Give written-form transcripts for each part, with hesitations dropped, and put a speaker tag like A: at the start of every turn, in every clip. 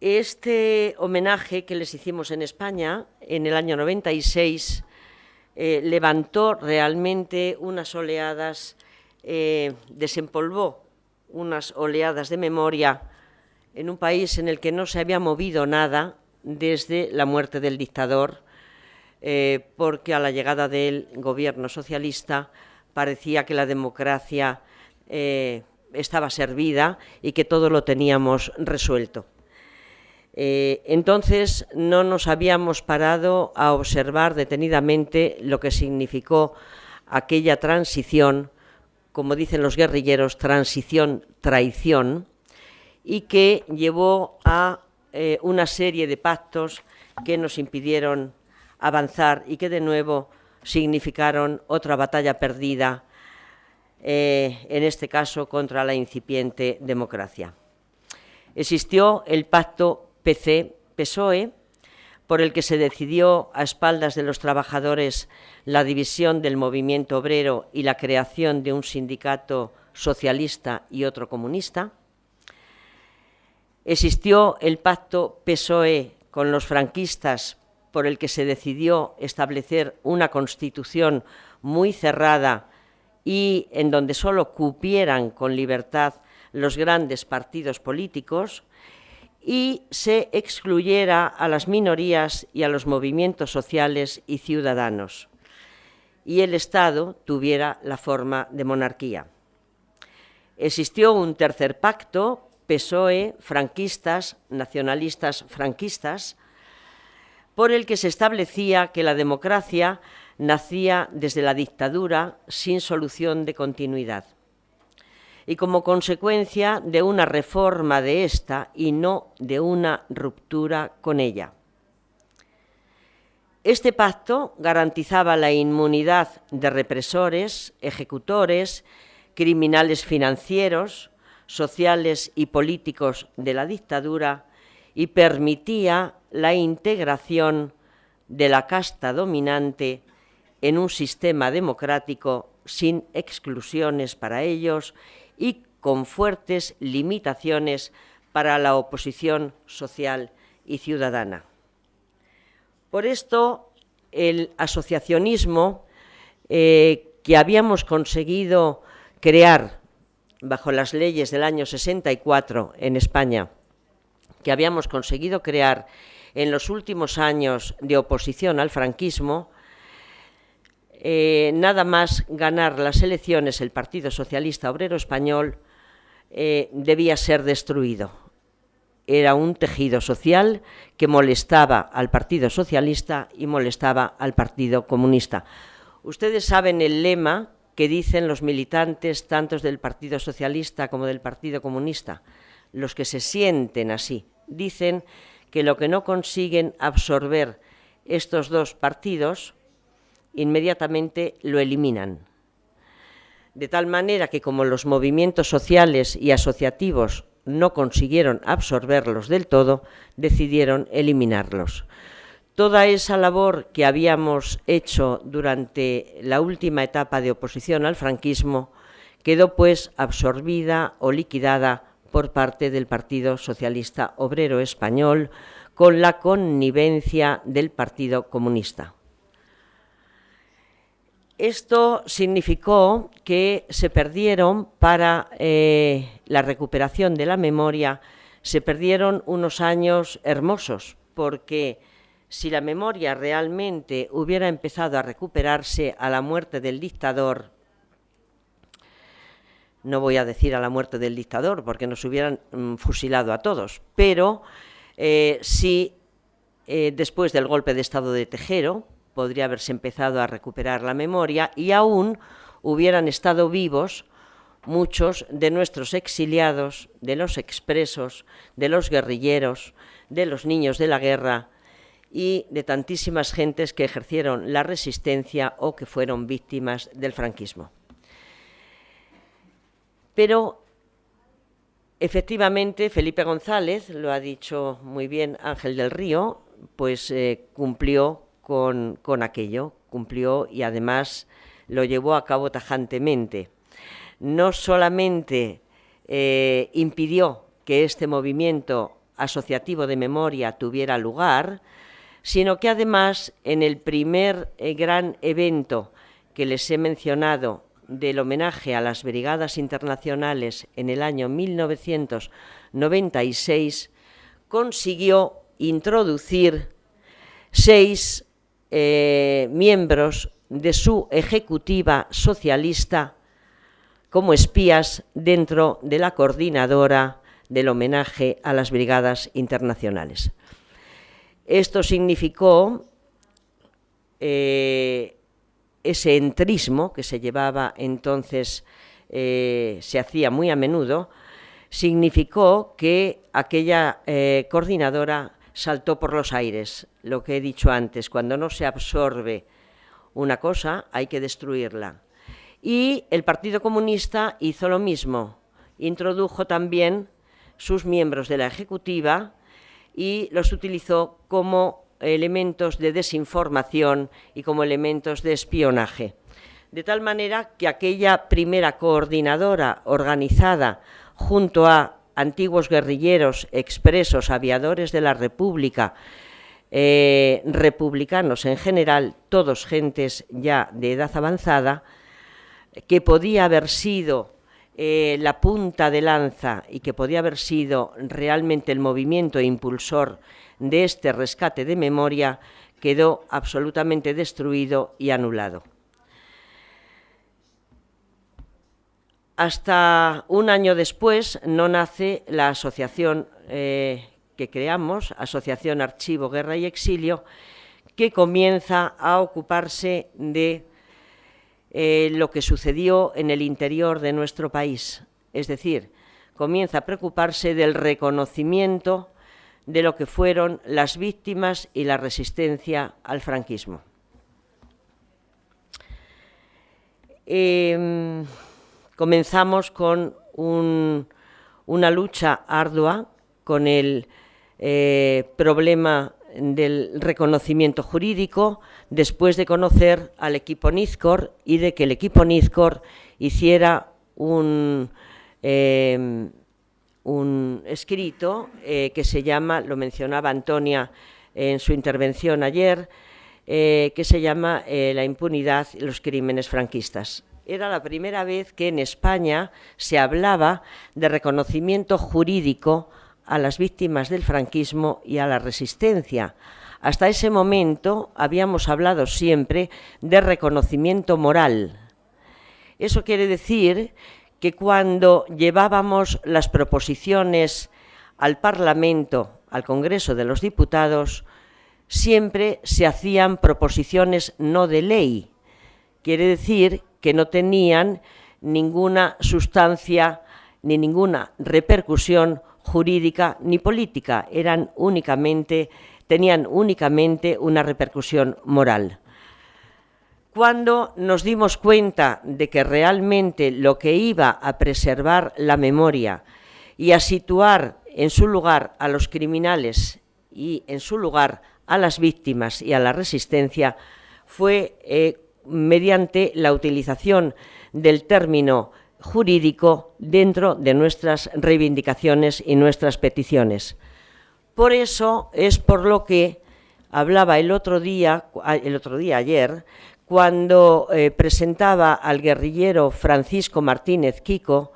A: Este homenaje que les hicimos en España en el año 96 levantó realmente unas oleadas, desempolvó unas oleadas de memoria en un país en el que no se había movido nada desde la muerte del dictador, porque a la llegada del gobierno socialista parecía que la democracia estaba servida y que todo lo teníamos resuelto. Entonces no nos habíamos parado a observar detenidamente lo que significó aquella transición, como dicen los guerrilleros, transición-traición, y que llevó a una serie de pactos que nos impidieron avanzar y que de nuevo significaron otra batalla perdida, en este caso contra la incipiente democracia. Existió el pacto PC-PSOE, por el que se decidió a espaldas de los trabajadores la división del movimiento obrero y la creación de un sindicato socialista y otro comunista. Existió el pacto PSOE con los franquistas, por el que se decidió establecer una constitución muy cerrada y en donde solo cupieran con libertad los grandes partidos políticos, y se excluyera a las minorías y a los movimientos sociales y ciudadanos, y el Estado tuviera la forma de monarquía. Existió un tercer pacto, PSOE, franquistas, nacionalistas franquistas, por el que se establecía que la democracia nacía desde la dictadura sin solución de continuidad, y como consecuencia de una reforma de esta y no de una ruptura con ella. Este pacto garantizaba la inmunidad de represores, ejecutores, criminales financieros, sociales y políticos de la dictadura y permitía la integración de la casta dominante en un sistema democrático sin exclusiones para ellos y con fuertes limitaciones para la oposición social y ciudadana. Por esto, el asociacionismo que habíamos conseguido crear bajo las leyes del año 64 en España, que habíamos conseguido crear en los últimos años de oposición al franquismo, nada más ganar las elecciones el Partido Socialista Obrero Español debía ser destruido. Era un tejido social que molestaba al Partido Socialista y molestaba al Partido Comunista. Ustedes saben el lema que dicen los militantes tanto del Partido Socialista como del Partido Comunista, los que se sienten así. Dicen que lo que no consiguen absorber estos dos partidos inmediatamente lo eliminan. De tal manera que como los movimientos sociales y asociativos no consiguieron absorberlos del todo, decidieron eliminarlos. Toda esa labor que habíamos hecho durante la última etapa de oposición al franquismo quedó pues absorbida o liquidada por parte del Partido Socialista Obrero Español con la connivencia del Partido Comunista. Esto significó que se perdieron, para la recuperación de la memoria, se perdieron unos años hermosos, porque si la memoria realmente hubiera empezado a recuperarse a la muerte del dictador, no voy a decir a la muerte del dictador, porque nos hubieran fusilado a todos, pero sí después del golpe de Estado de Tejero, podría haberse empezado a recuperar la memoria y aún hubieran estado vivos muchos de nuestros exiliados, de los expresos, de los guerrilleros, de los niños de la guerra y de tantísimas gentes que ejercieron la resistencia o que fueron víctimas del franquismo. Pero efectivamente Felipe González, lo ha dicho muy bien Ángel del Río, pues cumplió con aquello, cumplió y además lo llevó a cabo tajantemente. No solamente impidió que este movimiento asociativo de memoria tuviera lugar, sino que además en el primer gran evento que les he mencionado del homenaje a las Brigadas Internacionales en el año 1996, consiguió introducir 6 miembros de su ejecutiva socialista como espías dentro de la coordinadora del homenaje a las Brigadas Internacionales. Esto significó ese entrismo que se llevaba entonces, se hacía muy a menudo, significó que aquella coordinadora saltó por los aires. Lo que he dicho antes, cuando no se absorbe una cosa, hay que destruirla. Y el Partido Comunista hizo lo mismo, introdujo también sus miembros de la ejecutiva y los utilizó como elementos de desinformación y como elementos de espionaje. De tal manera que aquella primera coordinadora organizada junto a antiguos guerrilleros, expresos, aviadores de la República, republicanos en general, todos gentes ya de edad avanzada, que podía haber sido la punta de lanza y que podía haber sido realmente el movimiento impulsor de este rescate de memoria, quedó absolutamente destruido y anulado. Hasta un año después no nace la asociación que creamos, Asociación Archivo, Guerra y Exilio, que comienza a ocuparse de lo que sucedió en el interior de nuestro país. Es decir, comienza a preocuparse del reconocimiento de lo que fueron las víctimas y la resistencia al franquismo. Comenzamos con una lucha ardua con el problema del reconocimiento jurídico, después de conocer al equipo Nizkor y de que el equipo Nizkor hiciera un escrito que se llama, lo mencionaba Antonia en su intervención ayer, que se llama La impunidad y los crímenes franquistas. Era la primera vez que en España se hablaba de reconocimiento jurídico a las víctimas del franquismo y a la resistencia. Hasta ese momento habíamos hablado siempre de reconocimiento moral. Eso quiere decir que cuando llevábamos las proposiciones al Parlamento, al Congreso de los Diputados, siempre se hacían proposiciones no de ley. Quiere decir que no tenían ninguna sustancia ni ninguna repercusión jurídica ni política, tenían únicamente una repercusión moral. Cuando nos dimos cuenta de que realmente lo que iba a preservar la memoria y a situar en su lugar a los criminales y en su lugar a las víctimas y a la resistencia fue mediante la utilización del término jurídico dentro de nuestras reivindicaciones y nuestras peticiones. Por eso es por lo que hablaba ayer, cuando presentaba al guerrillero Francisco Martínez Quico,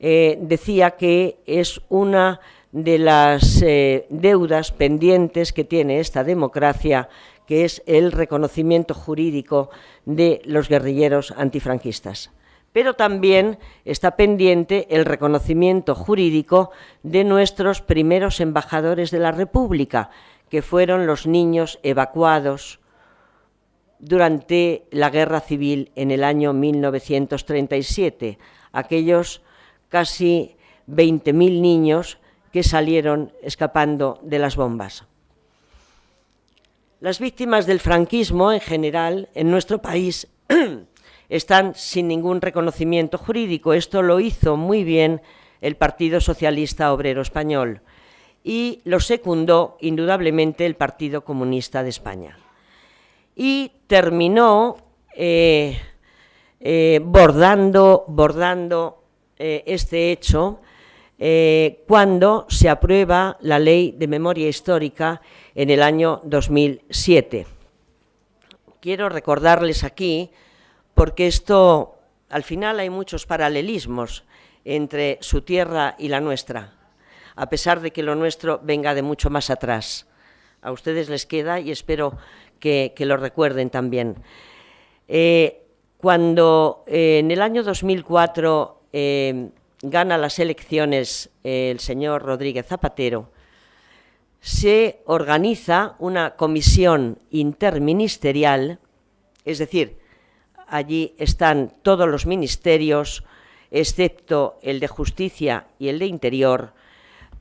A: decía que es una de las deudas pendientes que tiene esta democracia, que es el reconocimiento jurídico de los guerrilleros antifranquistas. Pero también está pendiente el reconocimiento jurídico de nuestros primeros embajadores de la República, que fueron los niños evacuados durante la Guerra Civil en el año 1937, aquellos casi 20.000 niños que salieron escapando de las bombas. Las víctimas del franquismo, en general, en nuestro país, están sin ningún reconocimiento jurídico. Esto lo hizo muy bien el Partido Socialista Obrero Español y lo secundó indudablemente el Partido Comunista de España. Y terminó bordando este hecho cuando se aprueba la Ley de Memoria Histórica en el año 2007. Quiero recordarles aquí, porque esto, al final hay muchos paralelismos entre su tierra y la nuestra, a pesar de que lo nuestro venga de mucho más atrás. A ustedes les queda y espero que lo recuerden también. Cuando en el año 2004 gana las elecciones el señor Rodríguez Zapatero, se organiza una comisión interministerial, es decir, allí están todos los ministerios, excepto el de Justicia y el de Interior,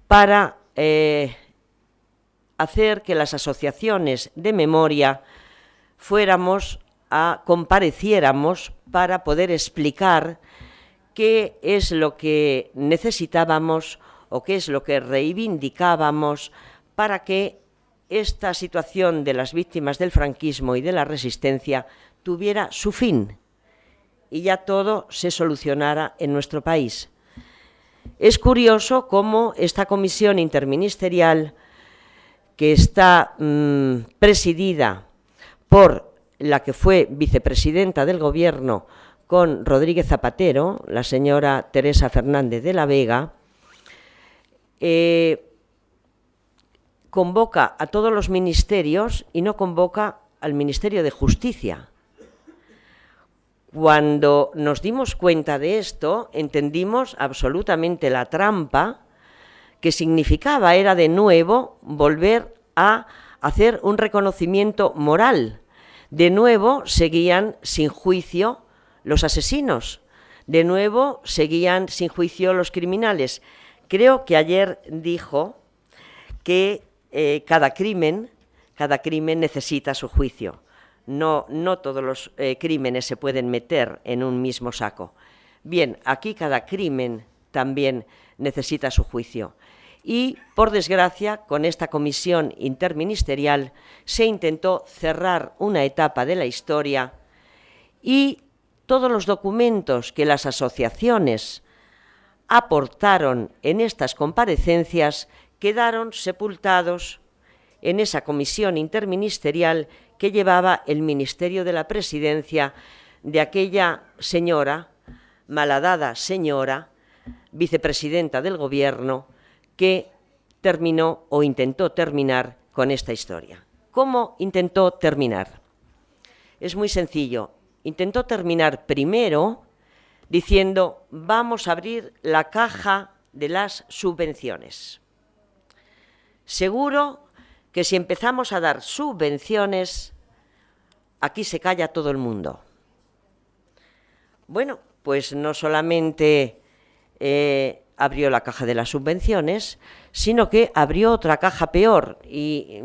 A: para hacer que las asociaciones de memoria compareciéramos para poder explicar qué es lo que necesitábamos o qué es lo que reivindicábamos para que esta situación de las víctimas del franquismo y de la resistencia tuviera su fin y ya todo se solucionara en nuestro país. Es curioso cómo esta comisión interministerial, que está presidida por la que fue vicepresidenta del Gobierno con Rodríguez Zapatero, la señora Teresa Fernández de la Vega, convoca a todos los ministerios y no convoca al Ministerio de Justicia. Cuando nos dimos cuenta de esto, entendimos absolutamente la trampa que significaba, era de nuevo volver a hacer un reconocimiento moral. De nuevo seguían sin juicio los asesinos, de nuevo seguían sin juicio los criminales. Creo que ayer dijo que cada crimen necesita su juicio. No todos los crímenes se pueden meter en un mismo saco. Bien, aquí cada crimen también necesita su juicio. Y, por desgracia, con esta comisión interministerial se intentó cerrar una etapa de la historia y todos los documentos que las asociaciones aportaron en estas comparecencias quedaron sepultados en esa comisión interministerial que llevaba el Ministerio de la Presidencia de aquella señora, malhadada señora, vicepresidenta del Gobierno, que terminó o intentó terminar con esta historia. ¿Cómo intentó terminar? Es muy sencillo. Intentó terminar primero diciendo: vamos a abrir la caja de las subvenciones. Seguro que si empezamos a dar subvenciones, aquí se calla todo el mundo. Bueno, pues no solamente abrió la caja de las subvenciones, sino que abrió otra caja peor y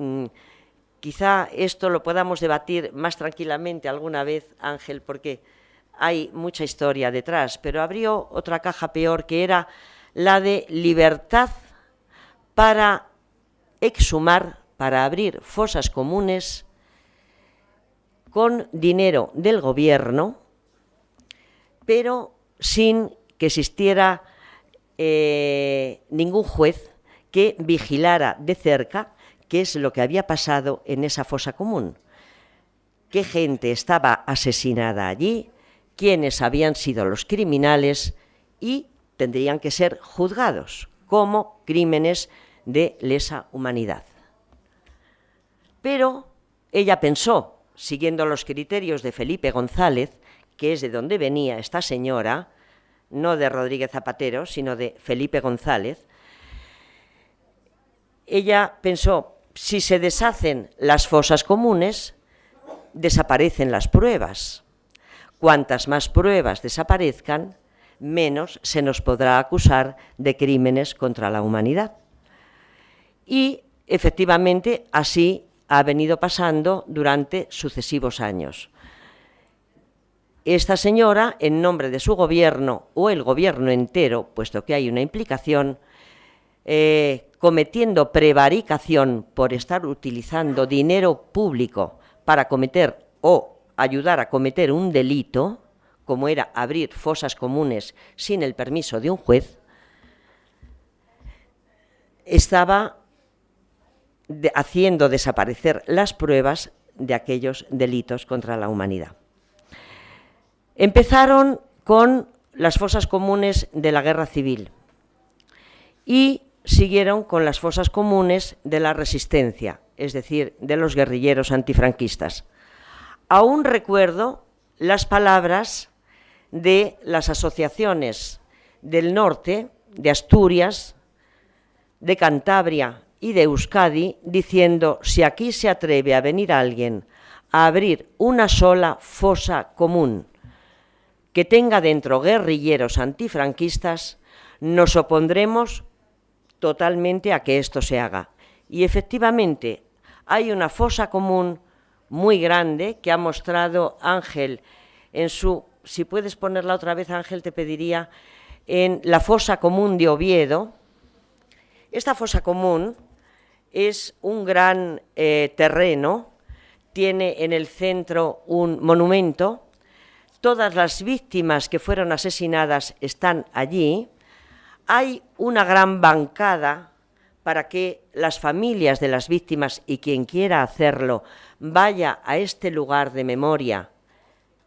A: quizá esto lo podamos debatir más tranquilamente alguna vez, Ángel, porque hay mucha historia detrás, pero abrió otra caja peor, que era la de libertad para exhumar, para abrir fosas comunes con dinero del Gobierno, pero sin que existiera ningún juez que vigilara de cerca qué es lo que había pasado en esa fosa común, qué gente estaba asesinada allí, quiénes habían sido los criminales y tendrían que ser juzgados como crímenes de lesa humanidad. Pero ella pensó, siguiendo los criterios de Felipe González, que es de donde venía esta señora, no de Rodríguez Zapatero, sino de Felipe González, ella pensó: si se deshacen las fosas comunes, desaparecen las pruebas. Cuantas más pruebas desaparezcan, menos se nos podrá acusar de crímenes contra la humanidad. Y, efectivamente, así ha venido pasando durante sucesivos años. Esta señora, en nombre de su gobierno, o el gobierno entero, puesto que hay una implicación, cometiendo prevaricación por estar utilizando dinero público para cometer o ayudar a cometer un delito, como era abrir fosas comunes sin el permiso de un juez, estaba haciendo desaparecer las pruebas de aquellos delitos contra la humanidad. Empezaron con las fosas comunes de la guerra civil y siguieron con las fosas comunes de la resistencia, es decir, de los guerrilleros antifranquistas. Aún recuerdo las palabras de las asociaciones del norte, de Asturias, de Cantabria y de Euskadi, diciendo: si aquí se atreve a venir alguien a abrir una sola fosa común que tenga dentro guerrilleros antifranquistas, nos opondremos totalmente a que esto se haga. Y efectivamente hay una fosa común muy grande que ha mostrado Ángel en su, si puedes ponerla otra vez, Ángel, te pediría, en la fosa común de Oviedo. Esta fosa común es un gran terreno, tiene en el centro un monumento, todas las víctimas que fueron asesinadas están allí, hay una gran bancada para que las familias de las víctimas y quien quiera hacerlo vaya a este lugar de memoria,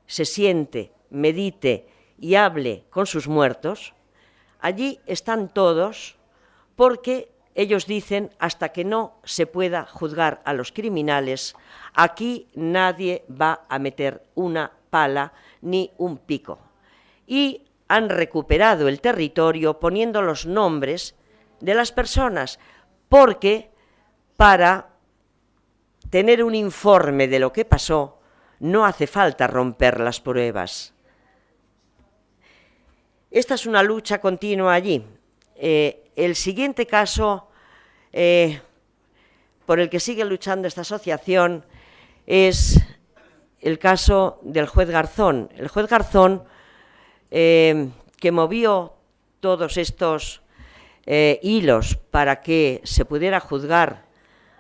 A: se siente, medite y hable con sus muertos. Allí están todos porque ellos dicen: hasta que no se pueda juzgar a los criminales, aquí nadie va a meter una pala ni un pico. Y han recuperado el territorio poniendo los nombres de las personas, porque para tener un informe de lo que pasó no hace falta romper las pruebas. Esta es una lucha continua allí. El siguiente caso por el que sigue luchando esta asociación es el caso del juez Garzón. El juez Garzón, que movió todos estos hilos para que se pudiera juzgar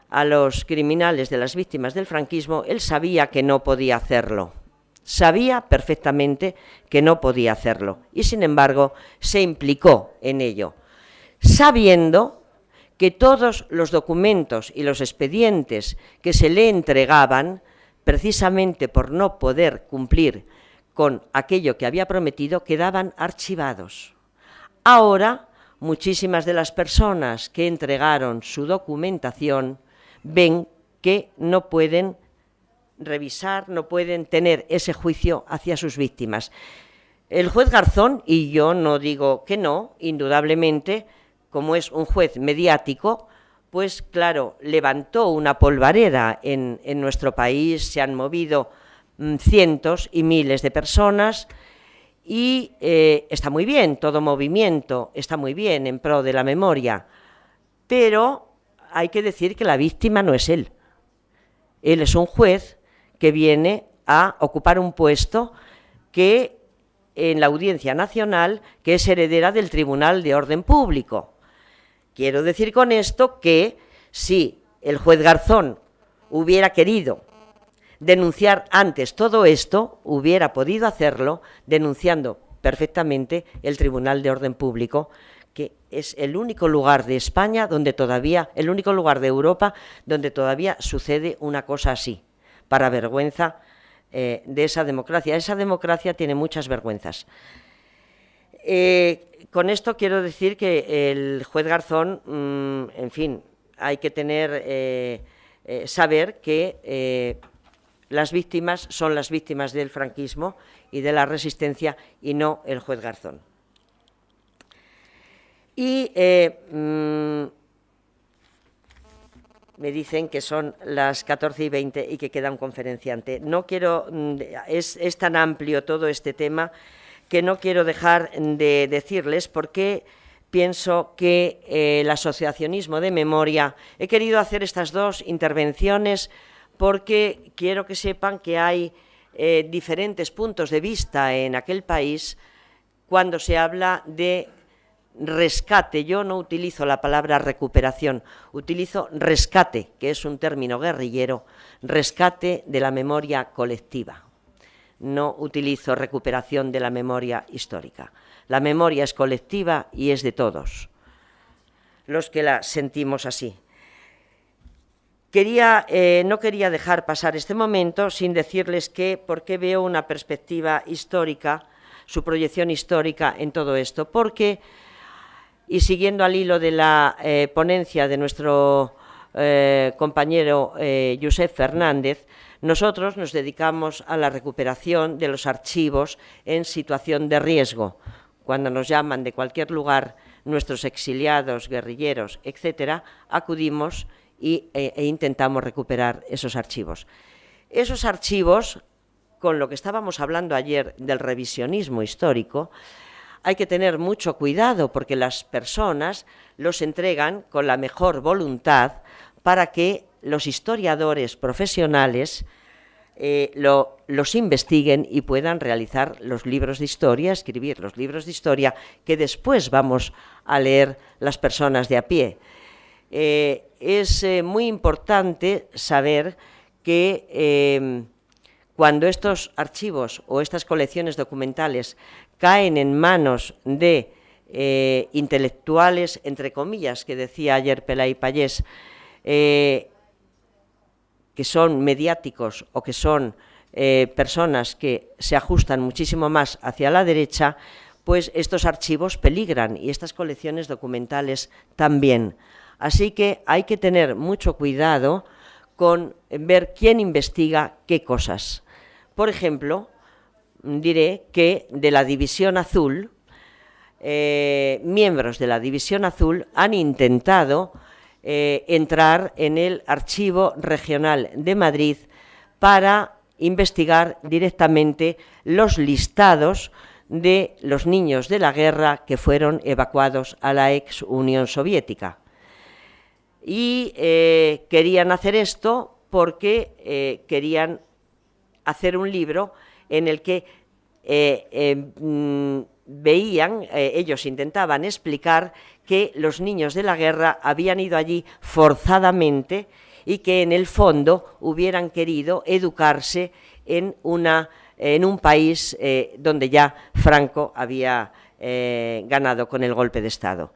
A: a los criminales de las víctimas del franquismo, él sabía que no podía hacerlo. Sabía perfectamente que no podía hacerlo y, sin embargo, se implicó en ello, sabiendo que todos los documentos y los expedientes que se le entregaban, precisamente por no poder cumplir con aquello que había prometido, quedaban archivados. Ahora, muchísimas de las personas que entregaron su documentación ven que no pueden revisar, no pueden tener ese juicio hacia sus víctimas. El juez Garzón, y yo no digo que no, indudablemente, como es un juez mediático, pues claro, levantó una polvareda en nuestro país, se han movido cientos y miles de personas y está muy bien, todo movimiento está muy bien en pro de la memoria, pero hay que decir que la víctima no es él. Él es un juez que viene a ocupar un puesto que en la Audiencia Nacional, que es heredera del Tribunal de Orden Público. Quiero decir con esto que si el juez Garzón hubiera querido denunciar antes todo esto, hubiera podido hacerlo denunciando perfectamente el Tribunal de Orden Público, que es el único lugar de España donde todavía, el único lugar de Europa donde todavía sucede una cosa así, para vergüenza de esa democracia. Esa democracia tiene muchas vergüenzas. Con esto quiero decir que el juez Garzón, en fin, hay que tener, saber que las víctimas son las víctimas del franquismo y de la resistencia y no el juez Garzón. Y me dicen que son las 14:20 y que queda un conferenciante. No quiero, es tan amplio todo este tema que no quiero dejar de decirles porque pienso que el asociacionismo de memoria, he querido hacer estas dos intervenciones porque quiero que sepan que hay diferentes puntos de vista en aquel país cuando se habla de rescate. Yo no utilizo la palabra recuperación, utilizo rescate, que es un término guerrillero, rescate de la memoria colectiva. No utilizo recuperación de la memoria histórica. La memoria es colectiva y es de todos. los que la sentimos así. No quería dejar pasar este momento sin decirles por qué veo una perspectiva histórica, su proyección histórica en todo esto, porque, y siguiendo al hilo de la ponencia de nuestro compañero Josep Fernández, nosotros nos dedicamos a la recuperación de los archivos en situación de riesgo. Cuando nos llaman de cualquier lugar nuestros exiliados, guerrilleros, etcétera, acudimos e intentamos recuperar esos archivos. Esos archivos, con lo que estábamos hablando ayer del revisionismo histórico, hay que tener mucho cuidado porque las personas los entregan con la mejor voluntad para que los historiadores profesionales los investiguen y puedan realizar los libros de historia, escribir los libros de historia que después vamos a leer las personas de a pie. Es muy importante saber que cuando estos archivos o estas colecciones documentales caen en manos de intelectuales, entre comillas, que decía ayer Pelay Pallés, que son mediáticos o que son personas que se ajustan muchísimo más hacia la derecha, pues estos archivos peligran y estas colecciones documentales también. Así que hay que tener mucho cuidado con ver quién investiga qué cosas. Por ejemplo, diré que de la División Azul, miembros de la División Azul han intentado entrar en el Archivo Regional de Madrid para investigar directamente los listados de los niños de la guerra que fueron evacuados a la ex Unión Soviética. Y querían hacer esto porque querían hacer un libro en el que veían, ellos intentaban explicar que los niños de la guerra habían ido allí forzadamente y que en el fondo hubieran querido educarse en un país donde ya Franco había ganado con el golpe de Estado.